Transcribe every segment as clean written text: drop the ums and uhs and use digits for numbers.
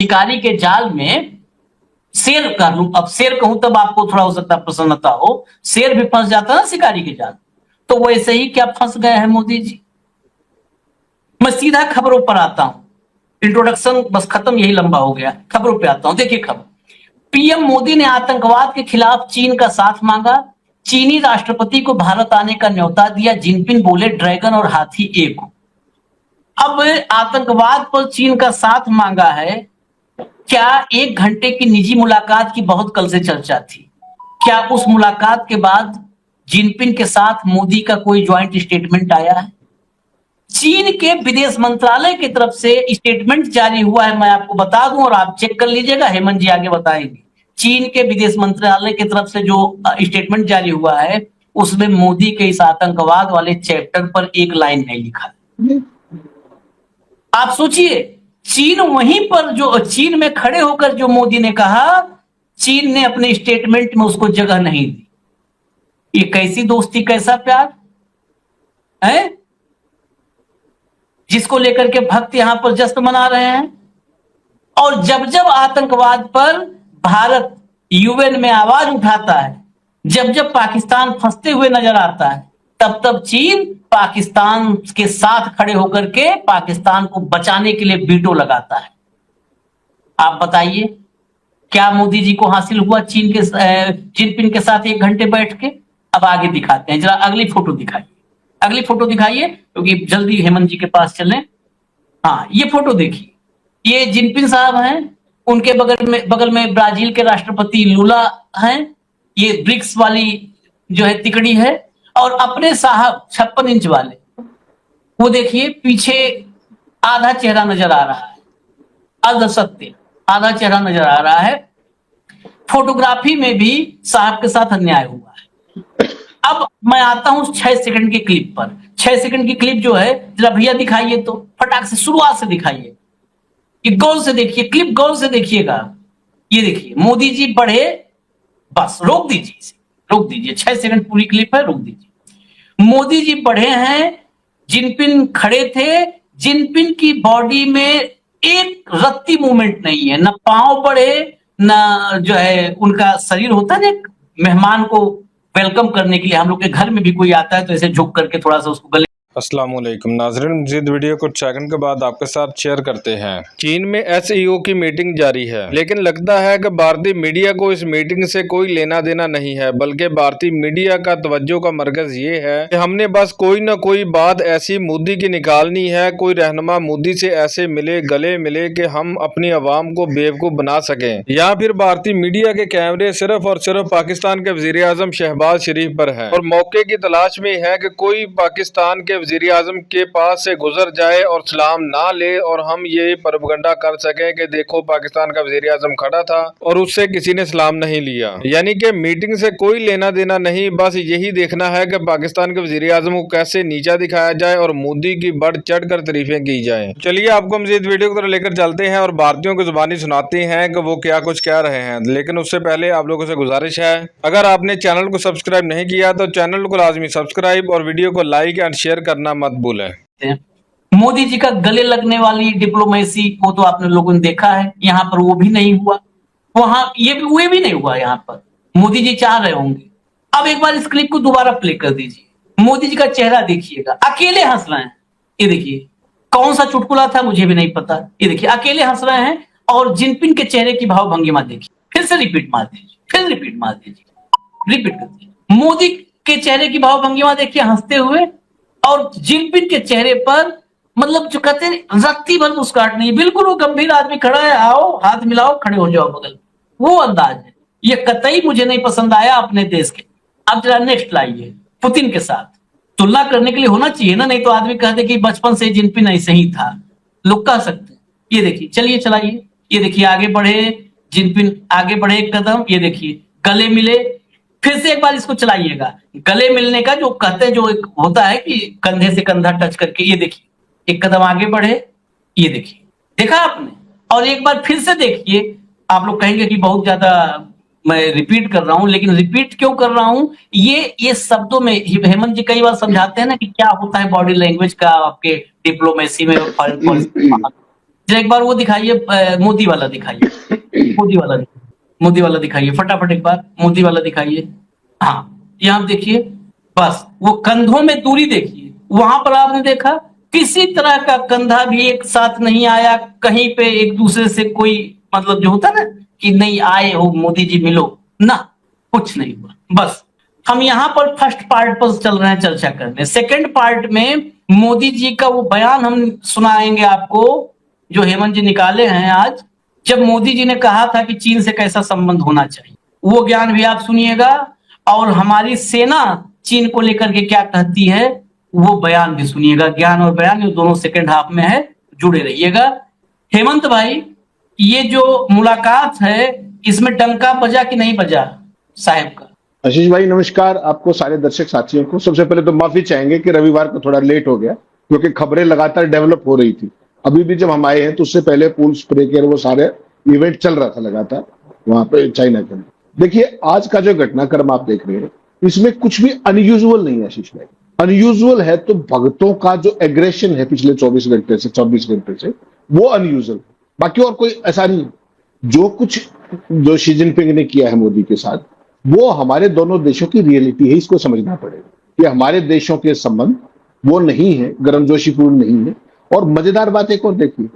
शिकारी के जाल में शेर कर लूं, अब शेर कहूं तब आपको थोड़ा हो सकता है प्रसन्नता हो, शेर भी फंस जाता है ना शिकारी के जाल, तो वैसे ही क्या फंस गए हैं मोदी जी। मैं सीधा खबरों पर आता हूं, इंट्रोडक्शन बस खत्म, यही लंबा हो गया, खबरों पे आता हूं। देखिए खबर, पीएम मोदी ने आतंकवाद के खिलाफ चीन का साथ मांगा, चीनी राष्ट्रपति को भारत आने का न्योता दिया, जिनपिंग बोले ड्रैगन और हाथी एक हो। अब आतंकवाद पर चीन का साथ मांगा है, क्या 1 घंटे की निजी मुलाकात की बहुत कल से चर्चा थी, क्या उस मुलाकात के बाद जिनपिंग के साथ मोदी का कोई ज्वाइंट स्टेटमेंट आया है? चीन के विदेश मंत्रालय की तरफ से स्टेटमेंट जारी हुआ है, मैं आपको बता दूं और आप चेक कर लीजिएगा, हेमंत जी आगे बताएंगे। चीन के विदेश मंत्रालय की तरफ से जो स्टेटमेंट जारी हुआ है, उसमें मोदी के इस आतंकवाद वाले चैप्टर पर एक लाइन नहीं लिखा है। आप सोचिए, चीन वहीं पर जो चीन में खड़े होकर जो मोदी ने कहा, चीन ने अपने स्टेटमेंट में उसको जगह नहीं दी। ये कैसी दोस्ती, कैसा प्यार है, जिसको लेकर के भक्त यहां पर जश्न मना रहे हैं। और जब जब आतंकवाद पर भारत यूएन में आवाज उठाता है, जब जब पाकिस्तान फंसते हुए नजर आता है, तब तब चीन पाकिस्तान के साथ खड़े होकर के पाकिस्तान को बचाने के लिए वीटो लगाता है। आप बताइए, क्या मोदी जी को हासिल हुआ चीन के जिनपिंग के साथ 1 घंटे बैठ के? अब आगे दिखाते हैं, जरा अगली फोटो दिखाइए, अगली फोटो दिखाइए, क्योंकि जल्दी हेमंत जी के पास चलें। हाँ, ये फोटो देखिए, ये जिनपिंग साहब हैं, उनके बगल में ब्राजील के राष्ट्रपति लूला हैं, ये ब्रिक्स वाली जो है तिकड़ी है, और अपने साहब 56 इंच वाले, वो देखिए पीछे आधा चेहरा नजर आ रहा है, अर्ध सत्य आधा चेहरा नजर आ रहा है। फोटोग्राफी में भी साहब के साथ अन्याय हुआ है। अब मैं आता हूं 6 सेकंड की क्लिप पर। 6 सेकंड की क्लिप जो है, जरा भैया दिखाइए तो, फटाक से शुरुआत से दिखाइए, ये गौर से देखिए, क्लिप गौर से देखिएगा। ये देखिए, मोदी जी बढ़े, बस रोक दीजिए इसे, रोक दीजिए, 6 सेकंड पूरी क्लिप है, रोक दीजिए। मोदी जी बढ़े हैं, जिनपिंग खड़े थे, जिनपिंग की बॉडी में एक रत्ती मूवमेंट नहीं है, ना पांव बढ़े, ना जो है उनका शरीर होता है ना, मेहमान को वेलकम करने के लिए हम लोग के घर में भी कोई आता है तो ऐसे झुक करके थोड़ा सा उसको गले। अस्सलाम वालेकुम नाज़रीन, मज़ीद वीडियो कुछ सेकंड के बाद आपके साथ शेयर करते हैं। चीन में एसईओ की मीटिंग जारी है, लेकिन लगता है कि भारतीय मीडिया को इस मीटिंग से कोई लेना देना नहीं है, बल्कि भारतीय मीडिया का तवज्जो का मरकज ये है कि हमने बस कोई न कोई बात ऐसी मोदी की निकालनी है, कोई रहनुमा मोदी से ऐसे मिले, गले मिले कि हम अपनी आवाम को बेवकूफ बना सकें। या फिर भारतीय मीडिया के कैमरे सिर्फ और सिर्फ पाकिस्तान के वजीर आजम शहबाज शरीफ पर है और मौके की तलाश में है कि कोई पाकिस्तान के वजीर आजम के पास से गुजर जाए और सलाम ना ले और हम ये प्रोपेगेंडा कर सकें कि देखो पाकिस्तान का वजीर आजम खड़ा था और उससे किसी ने सलाम नहीं लिया। यानी कि मीटिंग से कोई लेना देना नहीं, बस यही देखना है कि पाकिस्तान के वजीर आजम को कैसे नीचा दिखाया जाए और मोदी की बढ़ चढ़ कर तारीफें की जाए। चलिए आपको मजीद वीडियो की तरफ लेकर चलते हैं और भारतीयों की जुबानी सुनाते हैं कि वो क्या कुछ कह रहे हैं। लेकिन उससे पहले आप लोगों से गुजारिश है, अगर आपने चैनल को सब्सक्राइब नहीं किया तो चैनल को लाजमी सब्सक्राइब और वीडियो को लाइक एंड शेयर करना मत भूलें। मोदी जी का गले लगने वाली डिप्लोमेसी को तो आपने लोगों ने देखा है, यहाँ पर वो भी नहीं हुआ, वहां ये भी नहीं हुआ। यहाँ पर मोदी जी चाह रहे होंगे। अब एक बार इस क्लिप को दोबारा प्ले कर दीजिए, मोदी जी का चेहरा देखिएगा, अकेले हंस रहे हैं। ये देखिए, कौन सा चुटकुला था मुझे भी नहीं पता। ये देखिए, अकेले हंस रहे हैं और जिनपिंग के चेहरे की भाव भंगिमा देखिए। फिर से रिपीट मार दीजिए, फिर रिपीट मार दीजिए, रिपीट कर दीजिए। मोदी के चेहरे की भाव भंगिमा देखिए हंसते हुए, और जिनपिंग के चेहरे पर मतलब जो कहते हैं रत्ती भर मुस्कुराहट नहीं, बिल्कुल वो गंभीर आदमी खड़ा है, आओ हाथ मिलाओ खड़े हो जाओ बगल, वो अंदाज है। ये कतई मुझे नहीं पसंद आया अपने देश के। अब जरा नेक्स्ट लाइए, पुतिन के साथ तुलना करने के लिए होना चाहिए ना, नहीं तो आदमी कहते कि बचपन से जिनपिंग ऐसे ही था, लोग कह सकते हैं। ये देखिए, चलिए चलाइए, ये देखिए आगे बढ़े जिनपिंग, आगे बढ़े एक कदम, ये देखिए गले मिले। फिर से एक बार इसको चलाइएगा, गले मिलने का जो कहते हैं, जो एक होता है कि कंधे से कंधा टच करके, ये देखिए एक कदम आगे बढ़े, ये देखिए, देखा आपने। और एक बार फिर से देखिए, आप लोग कहेंगे कि बहुत ज्यादा मैं रिपीट कर रहा हूं, लेकिन रिपीट क्यों कर रहा हूं, ये शब्दों में हेमंत जी कई बार समझाते हैं ना कि क्या होता है बॉडी लैंग्वेज का आपके डिप्लोमेसी में, फॉरेन पॉलिसी। जरा एक बार वो दिखाइए, मोदी वाला दिखाइए, मोदी वाला दिखाइए फटाफट, एक बार मोदी वाला दिखाइए। हाँ, यहाँ देखिए, बस वो कंधों में दूरी देखिए, वहां पर आपने देखा किसी तरह का कंधा भी एक साथ नहीं आया, कहीं पे एक दूसरे से कोई मतलब जो होता ना कि नहीं आए हो मोदी जी मिलो ना, कुछ नहीं हुआ। बस हम यहाँ पर फर्स्ट पार्ट पर चल रहे हैं चर्चा करने। सेकंड पार्ट में मोदी जी का वो बयान हम सुनाएंगे आपको जो हेमंत जी निकाले हैं आज, जब मोदी जी ने कहा था कि चीन से कैसा संबंध होना चाहिए, वो ज्ञान भी आप सुनिएगा, और हमारी सेना चीन को लेकर के क्या कहती है वो बयान भी सुनिएगा। ज्ञान और बयान ये दोनों सेकंड हाफ में है, जुड़े रहिएगा। हेमंत भाई, ये जो मुलाकात है इसमें डंका बजा कि नहीं बजा साहब का? आशीष भाई नमस्कार, आपको सारे दर्शक साथियों को। सबसे पहले तो माफी चाहेंगे कि रविवार को थोड़ा लेट हो गया, क्योंकि खबरें लगातार डेवलप हो रही थी। अभी भी जब हम आए हैं तो उससे पहले पूल स्प्रे के वो सारे इवेंट चल रहा था लगातार वहां पे चाइना के। देखिए, आज का जो घटनाक्रम आप देख रहे हैं इसमें कुछ भी अनयूजुअल नहीं है आशीष भाई। अनयूजुअल है तो भक्तों का जो एग्रेशन है पिछले 24 घंटे से वो अनयूजुअल, बाकी और कोई ऐसा नहीं। जो कुछ जो शी जिनपिंग ने किया है मोदी के साथ, वो हमारे दोनों देशों की रियलिटी है, इसको समझना पड़ेगा कि हमारे देशों के संबंध वो नहीं है, गर्मजोशीपूर्ण नहीं है। और मजेदार बात एक और देखिए,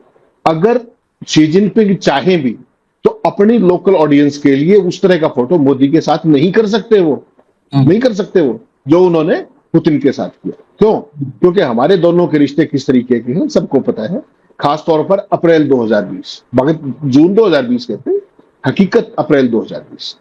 अगर शी जिनपिंग चाहे भी तो अपनी लोकल ऑडियंस के लिए उस तरह का फोटो मोदी के साथ नहीं कर सकते, वो नहीं कर सकते वो जो उन्होंने पुतिन के साथ किया। क्यों? क्योंकि हमारे दोनों के रिश्ते किस तरीके के हैं सबको पता है, खासतौर पर अप्रैल 2020, मगर जून 2020 कहते हैं, हकीकत अप्रैल 2020।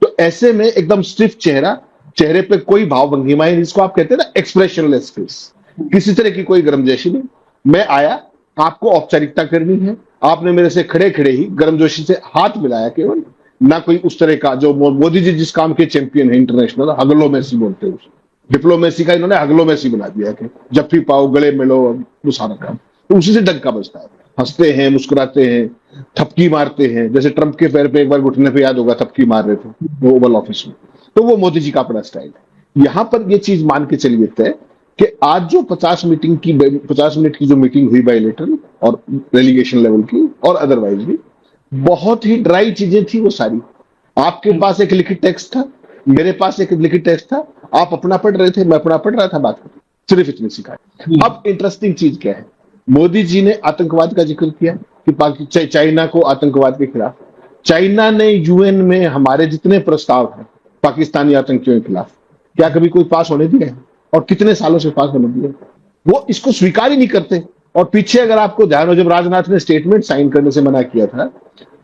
तो ऐसे में एकदम स्टिफ चेहरे पे कोई भाव भंगिमा नहीं, जिसको आप कहते हैं ना एक्सप्रेशनलेस फेस, किसी तरह की कोई गर्मजोशी नहीं। मैं आया, आपको औपचारिकता करनी है, आपने मेरे से खड़े खड़े ही गर्मजोशी से हाथ मिलाया केवल, ना कोई उस तरह का जो मोदी जी जिस काम के चैंपियन है इंटरनेशनल, हगलोमेसी बोलते हैं उसे, डिप्लोमेसी का इन्होंने हगलोमेसी बना दिया कि जब भी पाओ गले मिलो, वो सारा काम तो उसी से डंका बजता है। हंसते हैं, मुस्कुराते हैं, थपकी मारते हैं, जैसे ट्रंप के पैर पे एक बार घुटने पे याद होगा थपकी मार रहे थे वो ओवल ऑफिस में, तो वो मोदी जी का अपना स्टाइल है। यहां पर ये चीज मान के चलिए तय कि आज जो 50 मिनट की जो मीटिंग हुई बायलैटरल और डेलीगेशन लेवल की और अदरवाइज भी, बहुत ही ड्राई चीजें थी वो सारी। आपके पास एक लिखित टेक्स्ट था, मेरे पास एक लिखित टेक्स्ट था, आप अपना पढ़ रहे थे, मैं अपना पढ़ रहा था, बात सिर्फ इतनी सी कहा। अब इंटरेस्टिंग चीज क्या है, मोदी जी ने आतंकवाद का जिक्र किया कि चाइना को आतंकवाद के खिलाफ, चाइना ने यूएन में हमारे जितने प्रस्ताव हैं पाकिस्तानी आतंकियों के खिलाफ, क्या कभी कोई पास होने दिया है? और कितने सालों से पास होने दिया? वो इसको स्वीकार ही नहीं करते। और पीछे अगर आपको ध्यान हो, जब राजनाथ ने स्टेटमेंट साइन करने से मना किया था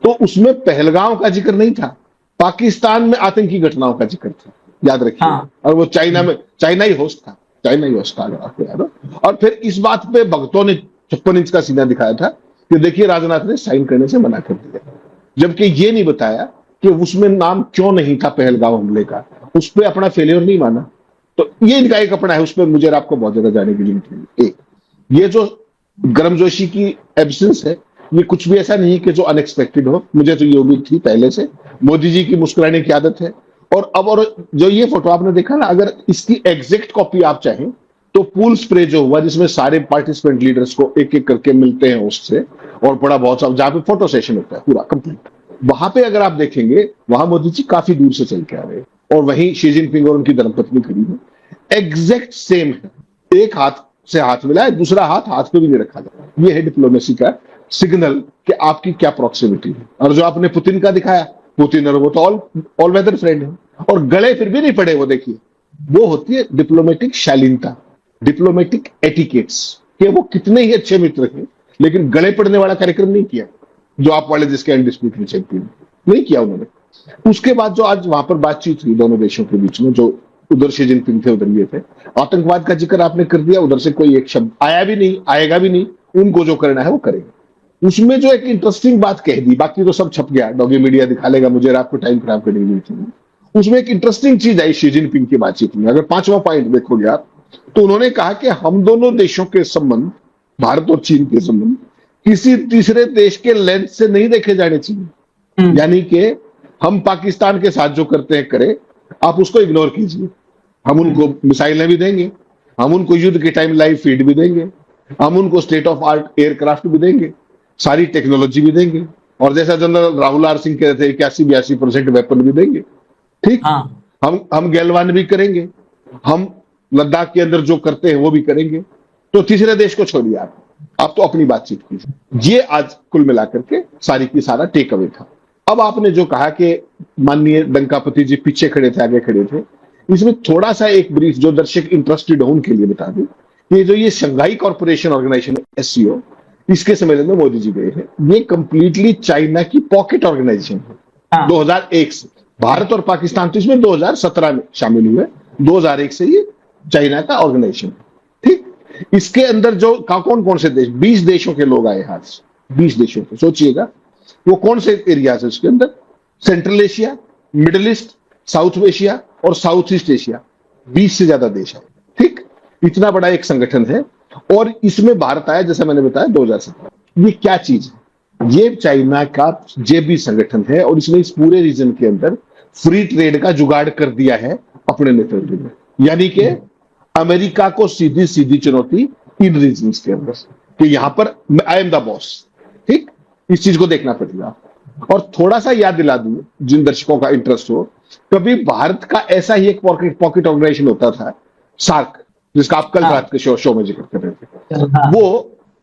तो उसमें पहलगाम का जिक्र नहीं था, पाकिस्तान में आतंकी घटनाओं का जिक्र था, याद रखिए। हाँ। और वो चाइना ही होस्ट था, अगर आपको याद हो। और फिर इस बात पे भक्तों ने 56 इंच का सीना दिखाया था कि देखिए राजनाथ ने साइन करने से मना कर दिया, जबकि ये नहीं बताया कि उसमें नाम क्यों नहीं था पहलगाम हमले का, उस पर अपना फेलियर नहीं माना। तो ये इनका एक अपना है, उस पर मुझे आपको बहुत ज्यादा जाने की जरूरत नहीं। एक ये जो गर्मजोशी की एब्सेंस है, ये कुछ भी ऐसा नहीं है कि जो अनएक्सपेक्टेड हो, मुझे तो ये उम्मीद थी पहले से। मोदी जी की मुस्कुराने की आदत है। और जो ये फोटो आपने देखा ना, अगर इसकी एग्जैक्ट कॉपी आप चाहें तो पूल स्प्रे जो हुआ जिसमें सारे पार्टिसिपेंट लीडर्स को एक एक करके मिलते हैं उससे, और बड़ा बहुत सा जहां पे फोटो सेशन होता है पूरा कंप्लीट, वहां पे अगर आप देखेंगे वहां मोदी जी काफी दूर से चल के आ रहे हैं, और वहीं शी जिनपिंग और उनकी धर्मपत्नी खड़ी है, एग्जैक्ट सेम है। एक हाथ से हाथ मिला है, दूसरा हाथ पे भी नहीं रखा जाए। ये है डिप्लोमेसी का सिग्नल कि आपकी क्या प्रॉक्सिमिटी है। और जो आपने पुतिन का दिखाया, पुतिन और वो तो ऑल वेदर फ्रेंड है, और गले फिर भी नहीं पड़े। वो देखिए, वो होती है डिप्लोमेटिक शालीनता, डिप्लोमेटिक एटिकेट्स, कि वो कितने ही अच्छे मित्र हैं लेकिन गले पड़ने वाला कार्यक्रम नहीं किया, जो आप वाले जिसके अनडिस्प्यूटेड चैंपियन नहीं किया उन्होंने। उसके बाद जो आज वहां पर बातचीत हुई दोनों देशों के बीच में, जो उधर शी जिनपिंग थे उधर ये थे, आतंकवाद का जिक्र आपने कर दिया, उधर से कोई एक शब्द आया भी नहीं, आएगा भी नहीं, उनको जो करना है वो करेंगे। उसमें जो एक इंटरेस्टिंग बात कह दी, बाकी तो सब छप गया, डॉगी मीडिया दिखा लेगा, मुझे आपको टाइम खराब करने की जरूरत नहीं। उसमें एक इंटरेस्टिंग चीज आई शी जिनपिंग की बातचीत में, अगर 5वां पॉइंट देखोगे आप, तो उन्होंने कहा कि हम दोनों देशों के संबंध, भारत और चीन के संबंध, किसी तीसरे देश के लेंस से नहीं देखे जाने चाहिए। यानी कि हम पाकिस्तान के साथ जो करते हैं करें, आप उसको इग्नोर कीजिए। हम उनको मिसाइलें भी देंगे, हम उनको युद्ध के टाइम लाइव फीड भी देंगे, हम उनको स्टेट ऑफ आर्ट एयरक्राफ्ट भी देंगे, सारी टेक्नोलॉजी भी देंगे, और जैसा जनरल राहुल आर सिंह कह रहे थे 81-82% वेपन भी देंगे। ठीक, हाँ हम गैलवान भी करेंगे, हम लद्दाख के अंदर जो करते हैं वो भी करेंगे। तो तीसरे देश को छोड़िए, आप तो अपनी बातचीत कीजिए। ये आज कुल मिलाकर के सारी की सारा टेक अवे था। अब आपने जो कहा कि माननीय लंकापति जी पीछे खड़े थे, आगे खड़े थे, इसमें थोड़ा सा एक ब्रीफ जो दर्शक इंटरेस्टेड हो उनके लिए बता दूं कि जो ये शंघाई कॉर्पोरेशन ऑर्गेनाइजेशन SCO, इसके सम्मेलन में मोदी जी गए हैं। ये कंप्लीटली चाइना की पॉकेट ऑर्गेनाइजेशन है। हाँ 2001 से भारत और पाकिस्तान तो इसमें 2017 में शामिल हुए, 2001 से ये चाइना का ऑर्गेनाइजेशन है। ठीक, इसके अंदर जो कौन कौन से देश, 20 देशों के लोग आए हाथ से, 20 देशों के, सोचिएगा वो कौन से एरिया है उसके अंदर, central Asia, middle east, south Asia और साउथ ईस्ट एशिया, 20 से ज्यादा देश है। ठीक, इतना बड़ा एक संगठन है, और इसमें भारत आया जैसा मैंने बताया 2017। ये क्या चीज है? ये चाइना का JB संगठन है, और इसने इस पूरे रीजन के अंदर फ्री ट्रेड का जुगाड़ कर दिया है अपने नेतृत्व में। यानी कि अमेरिका को सीधी सीधी चुनौती इन रीजन्स के अंदर कि यहां पर आई एम द बॉस। ठीक, इस चीज को देखना पड़ेगा। और थोड़ा सा याद दिला दूं जिन दर्शकों का इंटरेस्ट हो, कभी भारत का ऐसा ही एक पॉकेट ऑर्गेनाइजेशन होता था, सार्क, जिसका आप कल रात के शो में जिक्र कर रहे थे। हाँ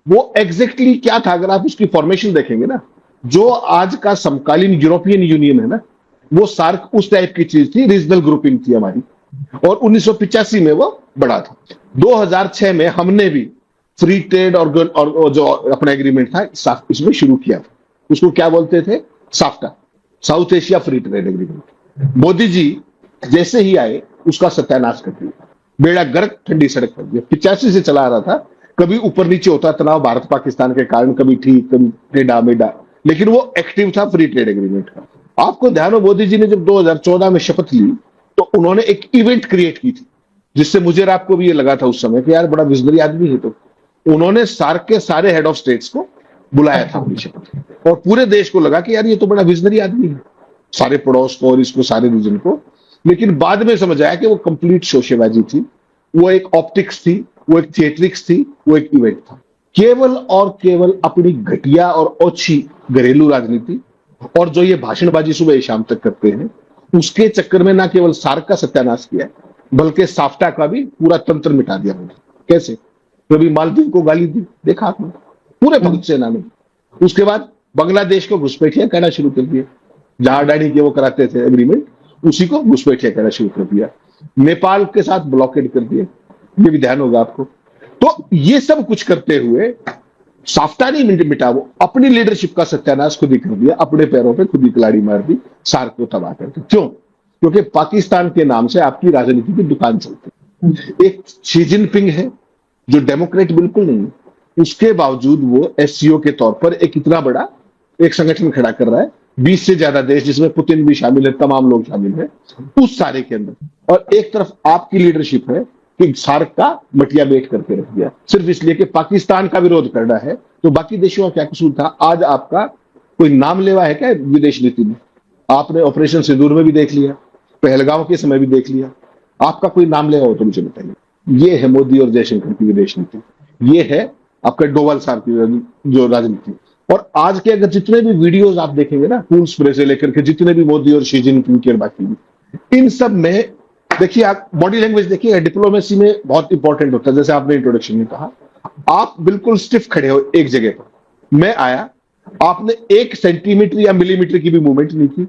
वो एग्जैक्टली क्या था, अगर आप उसकी फॉर्मेशन देखेंगे ना, जो आज का समकालीन यूरोपियन यूनियन है ना, वो सार्क उस टाइप की चीज थी, रीजनल ग्रुपिंग थी हमारी, और 1985 में वो बढ़ा था। 2006 में हमने भी फ्री ट्रेड और जो अपना एग्रीमेंट था इसमें शुरू किया था। उसको क्या बोलते थे? SAFTA, South Asia free trade agreement. Modi ji जैसे ही आए उसका सत्यानाश कर दिया, बेड़ा गर्क ठंडी सड़क कर दिया। 85 से चला आ रहा था, कभी ऊपर नीचे होता तनाव भारत पाकिस्तान के कारण, कभी ठीक कभी टेढ़ा मेढ़ा, लेकिन वो एक्टिव था फ्री ट्रेड एग्रीमेंट का। आपको ध्यान हो, मोदी जी ने जब 2014 में शपथ ली तो उन्होंने एक इवेंट क्रिएट की थी, जिससे मुझे और आपको भी ये लगा था उस समय कि यार बड़ा विजनरी आदमी है। तो उन्होंने सार्क के सारे हेड ऑफ स्टेट्स को बुलाया था अपनी शपथ, और पूरे देश को लगा कि यार ये तो बड़ा विजनरी आदमी है, सारे पड़ोस को और इसको सारे रीजन को। लेकिन बाद में समझ आया कि वो कंप्लीट शोशेबाजी थी, वो एक ऑप्टिक्स थी, वो एक थिएट्रिक्स थी, वो एक इवेंट था। केवल और केवल अपनी घटिया और ओछी घरेलू राजनीति और जो ये भाषणबाजी सुबह शाम तक करते हैं, उसके चक्कर में ना केवल सार्क का सत्यानाश किया, बल्कि साफ्टा का भी पूरा तंत्र मिटा दिया। कैसे? कभी मालदीव को गाली दी, देखा आपने, पूरे भगत सेना ने। उसके बाद बांग्लादेश को घुसपैठिया कहना शुरू कर दिया, जहां अडानी के वो कराते थे एग्रीमेंट, उसी को घुसपैठिया कहना शुरू कर दिया। नेपाल के साथ ब्लॉकेड कर दिए, ये भी ध्यान होगा आपको। तो ये सब कुछ करते हुए साफ्टा नहीं मिटा, वो अपनी लीडरशिप का सत्यानाश खुद ही कर दिया, अपने पैरों पे खुद ही कलाड़ी मार दी, सार्क को तबाह करके। क्यों? क्योंकि पाकिस्तान के नाम से आपकी राजनीति की दुकान चलती है। एक शी जिनपिंग है जो डेमोक्रेट बिल्कुल नहीं है, उसके बावजूद वो SCO के तौर पर एक इतना बड़ा एक संगठन खड़ा कर रहा है, 20 से ज्यादा देश, जिसमें पुतिन भी शामिल है, तमाम लोग शामिल है उस सारे के अंदर। और एक तरफ आपकी लीडरशिप है कि सार्क का मटिया बेट करके रख दिया, सिर्फ इसलिए कि पाकिस्तान का विरोध करना है। तो बाकी देशों का क्या कसूर था? आज आपका कोई नाम लेवा है क्या विदेश नीति में? आपने ऑपरेशन सिंदूर में भी देख लिया, पहलगांव के समय भी देख लिया, आपका कोई नाम लेवा हो तो मुझे बताइए। ये है मोदी और जयशंकर की विदेश नीति, ये है आपका डोवाल साहब की जो राजनीति। और आज के अगर जितने भी वीडियोस आप देखेंगे ना, कूल स्प्रे से लेकर के जितने भी मोदी और शी जिनपिंग के बाकी, इन सब में देखिए आप बॉडी लैंग्वेज देखिए, डिप्लोमेसी में बहुत इंपॉर्टेंट होता है। जैसे आपने इंट्रोडक्शन में कहा, आप बिल्कुल स्टिफ खड़े हो एक जगह पर, मैं आया, आपने 1 सेंटीमीटर या मिलीमीटर की भी मूवमेंट नहीं की,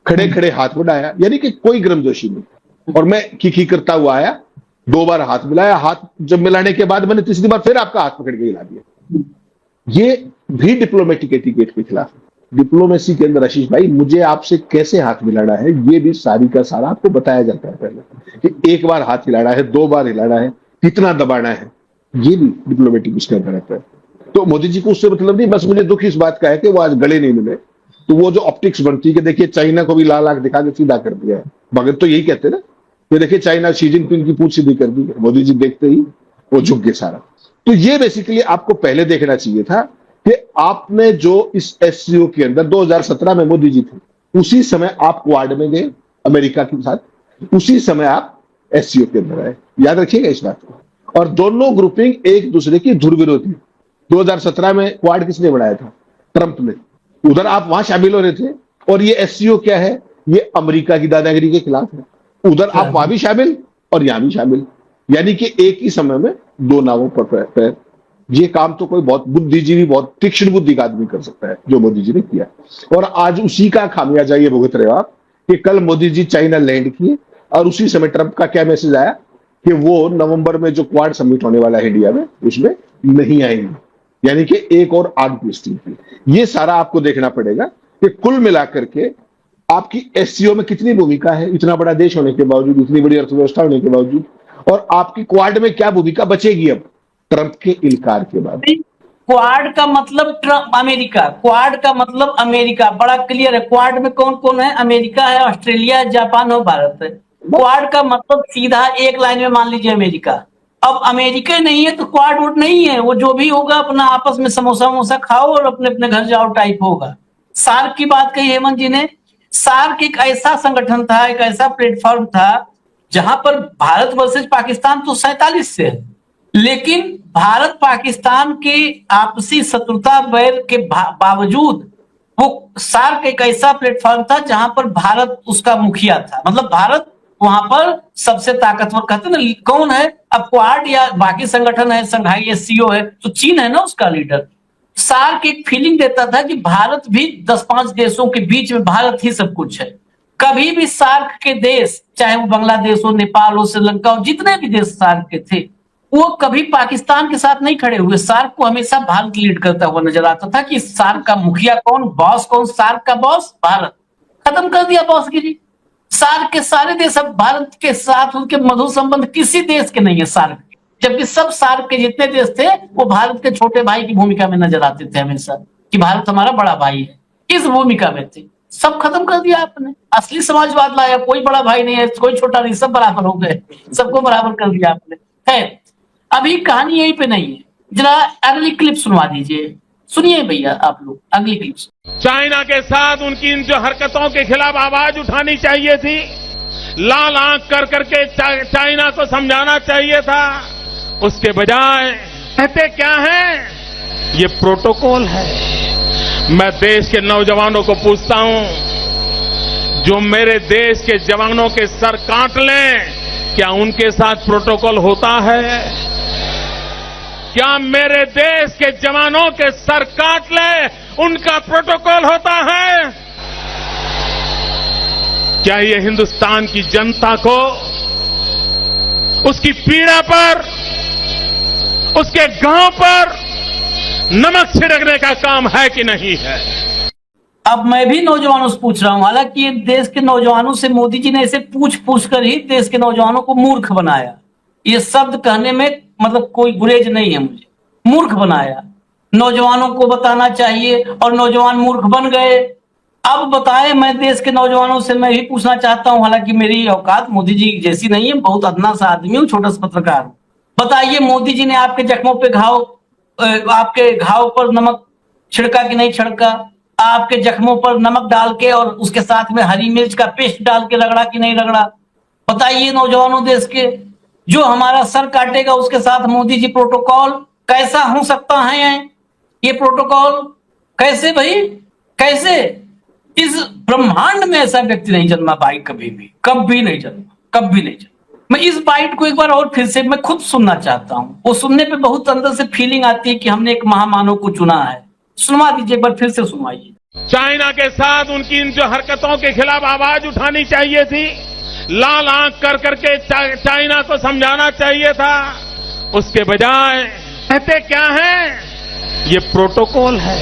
खड़े खड़े हाथ बढ़ाया, यानी कि कोई गर्मजोशी नहीं। और मैं खी करता हुआ आया, 2 बार हाथ मिलाया, हाथ जब मिलाने के बाद मैंने तीसरी बार फिर आपका हाथ पकड़ के हिला दिया। ये भी डिप्लोमेटिक एटिकेट के खिलाफ। डिप्लोमेसी के अंदर आशीष भाई, मुझे आपसे कैसे हाथ मिलाना है ये भी सारी का सारा आपको बताया जाता है पहले, कि 1 बार हाथ हिलाना है, 2 बार हिलाना है, कितना दबाना है, ये भी डिप्लोमेटिक उसके अंदर रहता है। तो मोदी जी को उससे मतलब नहीं, बस मुझे दुख इस बात का है कि वो आज गले नहीं मिले। तो वो जो ऑप्टिक्स बनती है कि देखिए चाइना को भी लाल आंख दिखा के सीधा कर दिया है, भगत तो यही कहते हैं ना, ये देखिए चाइना शी जिनपिंग की पूंछ सीधी कर दी, मोदी जी देखते ही वो झुक गए सारा। तो ये बेसिकली आपको पहले देखना चाहिए था कि आपने जो इस SCO के अंदर 2017 में मोदी जी थे, उसी समय आप क्वाड में गए अमेरिका के साथ, उसी समय आप SCO के अंदर आए, याद रखिएगा इस बात को। और दोनों ग्रुपिंग एक दूसरे की ध्रुव विरोधी। 2017 में क्वाड किसने बनाया था? ट्रंप ने, उधर आप वहां शामिल हो रहे थे। और ये एससीओ क्या है, ये अमेरिका की दादागिरी के खिलाफ है। उधर आप वहां भी शामिल और यहां भी शामिल, यानी कि एक ही समय में दो नावों पर पैर। ये काम तो कोई बहुत बुद्धिजीवी, बहुत तीक्ष्ण बुद्धि का आदमी कर सकता है, जो मोदी जी ने किया। और आज उसी का खामियाजा ये भुगत रहे हो आप कि कल मोदी जी चाइना लैंड किए और उसी समय ट्रंप का क्या मैसेज आया कि वो नवंबर में जो क्वाड समिट होने वाला है इंडिया में, उसमें नहीं आएंगे। यानी कि एक और आग पीसती थी। ये सारा आपको देखना पड़ेगा कि कुल मिलाकर के आपकी एससीओ में कितनी भूमिका है, इतना बड़ा देश होने के बावजूद, इतनी बड़ी अर्थव्यवस्था होने के बावजूद, और आपकी क्वाड में क्या भूमिका बचेगी अब ट्रंप के इनकार के बाद। क्वाड का मतलब ट्रंप, अमेरिका। क्वाड का मतलब अमेरिका, बड़ा क्लियर है। क्वाड में कौन कौन है? अमेरिका है, ऑस्ट्रेलिया है, जापान और भारत है। क्वाड का मतलब सीधा एक लाइन में मान लीजिए अमेरिका। अब अमेरिका नहीं है तो क्वाड वोट नहीं है, वो जो भी होगा अपना आपस में समोसा वमोसा खाओ और अपने अपने घर जाओ टाइप होगा। सार्क की बात कही हेमंत जी ने। सार्क एक ऐसा संगठन था, एक ऐसा प्लेटफॉर्म था जहां पर भारत वर्सेज पाकिस्तान तो 47 से है, लेकिन भारत पाकिस्तान की आपसी शत्रुता वैर के बावजूद वो सार्क एक ऐसा प्लेटफॉर्म था जहां पर भारत उसका मुखिया था। मतलब भारत वहां पर सबसे ताकतवर, कहते ना कौन है अब क्वाड या बाकी संगठन है, संघाई एससीओ है, तो चीन है ना उसका लीडर। सार्क एक फीलिंग देता था कि भारत भी 10-5 देशों के बीच में भारत ही सब कुछ है। कभी भी सार्क के देश, चाहे वो बांग्लादेश हो, नेपाल हो, श्रीलंका हो, जितने भी देश सार्क के थे, वो कभी पाकिस्तान के साथ नहीं खड़े हुए। सार्क को हमेशा भारत लीड करता हुआ नजर आता था कि सार्क का मुखिया कौन, बॉस कौन? सार्क का बॉस भारत। खत्म कर दिया बॉसगिरी। सार्क के सारे देश अब भारत के साथ उनके मधुर संबंध किसी देश के नहीं है सार्क के, जबकि सब सार्क के जितने देश थे वो भारत के छोटे भाई की भूमिका में नजर आते थे हमेशा, कि भारत हमारा बड़ा भाई है, इस भूमिका में थे। सब खत्म कर दिया आपने, असली समाजवाद लाया। कोई बड़ा भाई नहीं है, कोई छोटा नहीं, सब बराबर हो गए, सबको बराबर कर दिया आपने। है अभी कहानी यहीं पे नहीं है, जरा अगली क्लिप सुनवा दीजिए। सुनिए भैया आप लोग अगली क्लिप। चाइना के साथ उनकी इन जो हरकतों के खिलाफ आवाज उठानी चाहिए थी, लाल आंख कर करके चाइना को समझाना चाहिए था। उसके बजाय कहते क्या है, ये प्रोटोकॉल है। मैं देश के नौजवानों को पूछता हूं, जो मेरे देश के जवानों के सर काट लें, क्या उनके साथ प्रोटोकॉल होता है? क्या मेरे देश के जवानों के सर काट ले उनका प्रोटोकॉल होता है? क्या ये हिंदुस्तान की जनता को उसकी पीड़ा पर, उसके गांव पर नमक छिड़कने का काम है कि नहीं है? अब मैं भी नौजवानों से पूछ रहा हूं, हालांकि देश के नौजवानों से मोदी जी ने ऐसे पूछ कर ही देश के नौजवानों को मूर्ख बनाया। ये शब्द कहने में मतलब कोई गुरेज नहीं है मुझे, मूर्ख बनाया। नौजवानों को बताना चाहिए और नौजवान मूर्ख बन गए। अब बताएं, मैं देश के नौजवानों से मैं भी पूछना चाहता हूं, हालांकि मेरी औकात मोदी जी जैसी नहीं है, बहुत अदना सा आदमी हूं, छोटा सा पत्रकार हूं। बताइए, मोदी जी ने आपके जख्मों पे आपके घाव पर नमक छिड़का कि नहीं छिड़का? आपके जख्मों पर नमक डाल के और उसके साथ में हरी मिर्च का पेस्ट डाल के रगड़ा कि नहीं रगड़ा? बताइए नौजवानों देश के, जो हमारा सर काटेगा उसके साथ मोदी जी प्रोटोकॉल कैसा हो सकता है? ये प्रोटोकॉल कैसे भाई, कैसे? इस ब्रह्मांड में ऐसा व्यक्ति नहीं जन्मा भाई, कभी नहीं जन्मा। मैं इस बाइट को एक बार और फिर से मैं खुद सुनना चाहता हूं। वो सुनने पे बहुत अंदर से फीलिंग आती है कि हमने एक महामानव को चुना है। सुनवा दीजिए एक बार, फिर से सुनवाइए। चाइना के साथ उनकी इन जो हरकतों के खिलाफ आवाज उठानी चाहिए थी, लाल आंख कर करके चाइना को समझाना चाहिए था। उसके बजाय कहते क्या है, ये प्रोटोकॉल है।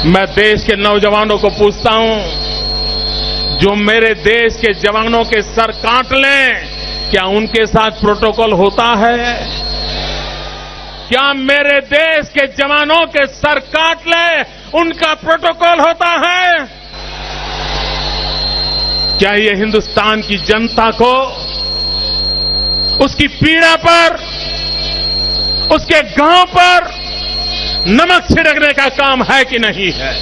मैं देश के नौजवानों को पूछता हूं, जो मेरे देश के जवानों के सर काट लें, क्या उनके साथ प्रोटोकॉल होता है? क्या मेरे देश के जवानों के सर काट ले उनका प्रोटोकॉल होता है? क्या ये हिंदुस्तान की जनता को उसकी पीड़ा पर, उसके गांव पर नमक छिड़कने का काम है कि नहीं है?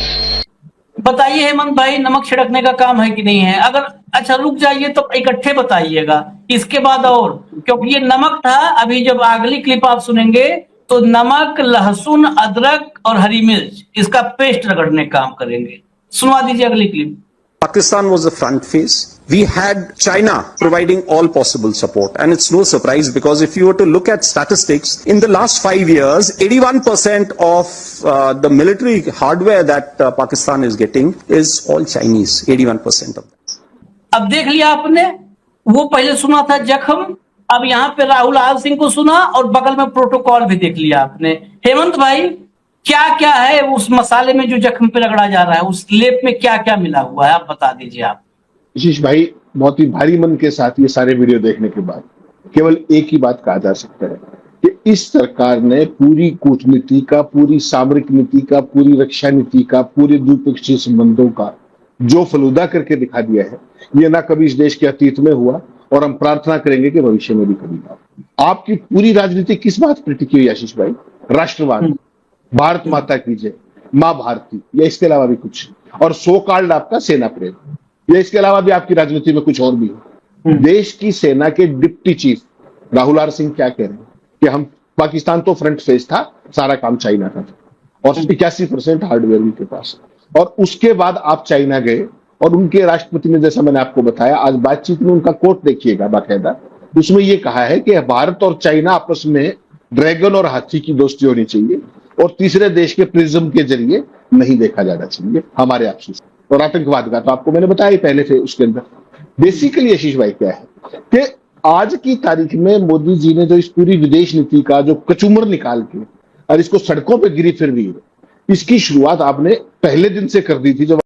बताइए हेमंत भाई, नमक छिड़कने का काम है कि नहीं है? अगर अच्छा रुक जाइए तो इकट्ठे बताइएगा इसके बाद, और क्योंकि ये नमक था। अभी जब अगली क्लिप आप सुनेंगे तो नमक, लहसुन, अदरक और हरी मिर्च इसका पेस्ट रगड़ने का काम करेंगे। सुनवा दीजिए अगली clip. Pakistan was the front face. We had China providing all possible support. And it's no surprise because if you were to look at statistics, in the last 5 years, 81% of the military hardware that Pakistan is getting is all Chinese. 81% of that. अब देख लिया आपने, वो पहले सुना था जख्म, अब यहाँ पे राहुल आल सिंह को सुना और बगल में प्रोटोकॉल भी देख लिया आपने। हेमंत भाई, क्या क्या है उस मसाले में जो जख्म पे रगड़ा जा रहा है, उस लेप में क्या क्या मिला हुआ है, आप बता दीजिए। आप आशीष भाई, बहुत ही भारी मन के साथ ये सारे वीडियो देखने के बाद केवल एक ही बात कहा जा सकता है कि इस सरकार ने पूरी कूटनीति का, पूरी सामरिक नीति का, पूरी रक्षा नीति का, पूरे द्विपक्षीय संबंधों का जो फलूदा करके दिखा दिया है, ये ना कभी इस देश के अतीत में हुआ और हम प्रार्थना करेंगे कि भविष्य में भी कभी ना। आपकी पूरी राजनीति किस बात पर टिकी हुई आशीष भाई? राष्ट्रवाद, भारत माता की जय, मां भारती, या इसके अलावा भी कुछ? और सो कॉल्ड आपका सेना प्रेम, या इसके अलावा भी आपकी राजनीति में कुछ और भी है? देश की सेना के deputy chief Rahul R Singh क्या कह रहे हैं कि हम, पाकिस्तान तो फ्रंट फेस था, सारा काम चाइना का था और 81% हार्डवेयर उनके पास, और उसके बाद आप चाइना गए और उनके राष्ट्रपति ने, जैसा मैंने आपको बताया, आज बातचीत में उनका कोट देखिएगा बाकायदा, उसमें यह कहा है कि भारत और चाइना आपस में ड्रैगन और हाथी की दोस्ती होनी चाहिए और तीसरे देश के प्रिज्म के जरिए नहीं देखा जाना चाहिए हमारे आपसी। और आतंकवाद का तो आपको मैंने बताया पहले से। उसके अंदर बेसिकली आशीष भाई क्या है कि आज की तारीख में मोदी जी ने जो इस पूरी विदेश नीति का जो कचूमर निकाल के और इसको सड़कों पर गिरी फिर रही है, इसकी शुरुआत आपने पहले दिन से कर दी थी जब